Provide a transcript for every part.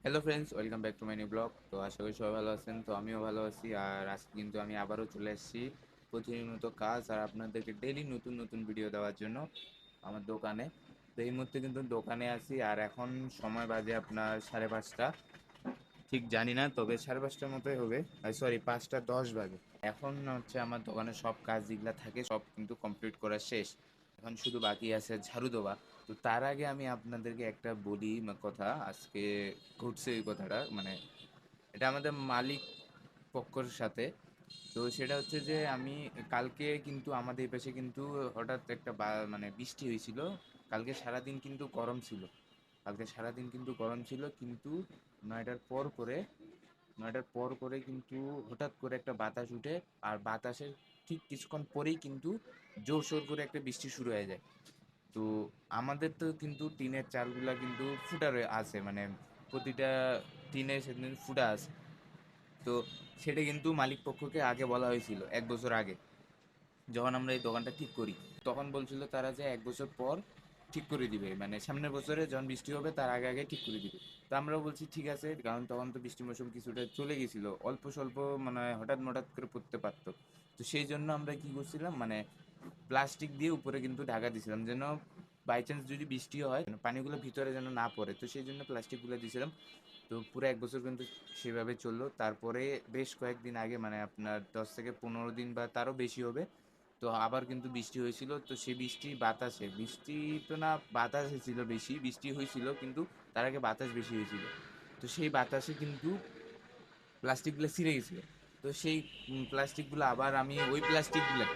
Hello friends, welcome back to my new blog. তো আশা করি সবাই ভালো আছেন। তো আমিও ভালো আছি। আর আজকে কিন্তু আমি আবারও চলে এসেছি প্রতিনিয়ত কাজ আর আপনাদেরকে ডেইলি নতুন নতুন ভিডিও দেওয়ার জন্য আমার দোকানে। তো এই মুহূর্তে কিন্তু দোকানে আছি আর এখন সময় বাজে আপনার 5:30। ঠিক জানি না, তবে 5:30টার মতোই হবে। সরি, 5:10 বাজে। এখন হচ্ছে আমার দোকানে সব কাজ যেগুলো থাকে সব কিন্তু কমপ্লিট করা শেষ। এখন শুধু বাকি আছে ঝাড়ু দেওয়া। তো তার আগে আমি আপনাদেরকে একটা বলি কথা। আজকে ঘটছে এই কথাটা, মানে এটা আমাদের মালিক পক্ষর সাথে। তো সেটা হচ্ছে যে আমি কালকে কিন্তু আমাদের এই পাশে কিন্তু হঠাৎ একটা মানে বৃষ্টি হয়েছিল। কালকে সারাদিন কিন্তু গরম ছিল। কিন্তু 9টার পর করে কিন্তু হঠাৎ করে একটা বাতাস উঠে, আর বাতাসের ঠিক কিছুক্ষণ পরেই কিন্তু জোরসোর করে একটা বৃষ্টি শুরু হয়ে যায়। তো আমাদের তো কিন্তু টিনের চালগুলা কিন্তু ফুটা আছে, মানে প্রতিটা টিনে সেদিন ফুটা আছে। তো সেটা কিন্তু মালিক পক্ষকে আগে বলা হয়েছিল 1 বছর আগে, যখন আমরা এই দোকানটা ঠিক করি। তখন বলছিল তারা যে 1 বছর পর ঠিক করে দিবে, মানে সামনের বছরে যখন বৃষ্টি হবে তার আগে আগে ঠিক করে দিবে। তো আমরাও বলছি ঠিক আছে, কারণ তখন তো বৃষ্টি মৌসুম কিছুটা চলে গেছিল, অল্প স্বল্প মানে হঠাৎ হঠাৎ করে পড়তে পারতো। তো সেই জন্য আমরা কি করছিলাম, মানে প্লাস্টিক দিয়ে উপরে কিন্তু ঢাকা দিয়েছিলাম, যেন বাই চান্স যদি বৃষ্টি হয় পানিগুলো ভিতরে যেন না পড়ে। তো সেই জন্য প্লাস্টিকগুলো দিয়েছিলাম। তো পুরো 1 বছর কিন্তু সেভাবে চললো। তারপরে বেশ কয়েকদিন আগে, মানে আপনার 10 থেকে 15 দিন বা তারও বেশি হবে, তো আবার কিন্তু বৃষ্টি হয়েছিল। তো সেই বৃষ্টি তো না, বাতাসে ছিল, বেশি বৃষ্টি হয়েছিল কিন্তু তার আগে বাতাস বেশি হয়েছিল। তো সেই বাতাসে কিন্তু প্লাস্টিকগুলো ছিঁড়ে গেছিলো। তো সেই প্লাস্টিকগুলো আবার আমি ওই প্লাস্টিকগুলো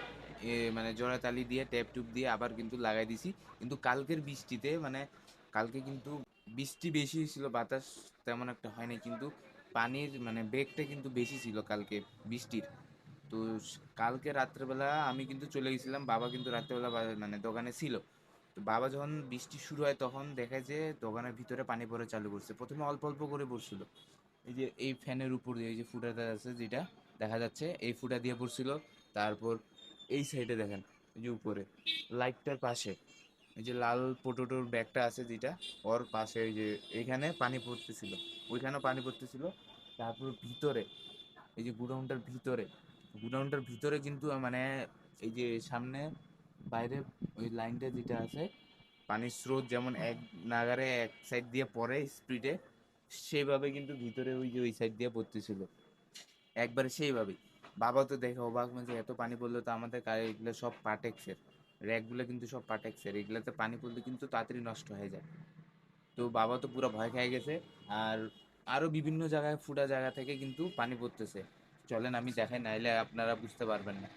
মানে জোড়াতালি দিয়ে ট্যাপ টুপ দিয়ে আবার কিন্তু লাগাই দিছি। কিন্তু কালকের বৃষ্টিতে, মানে কালকে কিন্তু বৃষ্টি বেশি হয়েছিল, বাতাস তেমন একটা হয়নি, কিন্তু পানির মানে বেগটা কিন্তু বেশি ছিল কালকে বৃষ্টির। তো কালকে রাত্রেবেলা আমি কিন্তু চলে গেছিলাম, বাবা কিন্তু রাত্রেবেলা মানে দোকানে ছিল। তো বাবা যখন বৃষ্টি শুরু হয় তখন দেখে যে দোকানের ভিতরে পানি পড়া চালু করছে। প্রথমে অল্প অল্প করে পড়ছিল, এই যে এই ফ্যানের উপর দিয়ে এই যে ফুটাটা আছে যেটা দেখা যাচ্ছে, এই ফুটা দিয়ে পড়ছিল। তারপর এই সাইডে দেখেন, এই যে উপরে লাইটটার পাশে এই যে লাল পোটোটোর ব্যাগটা আছে যেটা, ওর পাশে এই যে এইখানে পানি পড়তেছিল, ওইখানেও পানি পড়তেছিল। তারপর ভিতরে এই যে গুডাউনটার ভিতরে কিন্তু মানে এই যে সামনে বাইরে ওই লাইনটা যেটা আছে, পানির স্রোত যেমন এক নাগারে এক সাইড দিয়ে পড়ে স্পিডে, সেইভাবে কিন্তু ভিতরে ওই যে ওই সাইড দিয়ে পড়তেছিল একবারে সেইভাবেই। বাবা তো দেখে অবাক, মানে এত পানি পড়লো, তো আমাদের এগুলো সব পাটেক্সের র্যাকগুলো কিন্তু সব পাটেক্সের, এগুলাতে পানি পড়লে কিন্তু তাড়াতাড়ি নষ্ট হয়ে যায়। তো বাবা তো পুরো ভয় খেয়ে গেছে। আর আরো বিভিন্ন জায়গায় ফুটা জায়গা থেকে কিন্তু পানি পড়তেছে। চলেন আমি দেখাই, নাইলে আপনারা বুঝতে পারবেন না।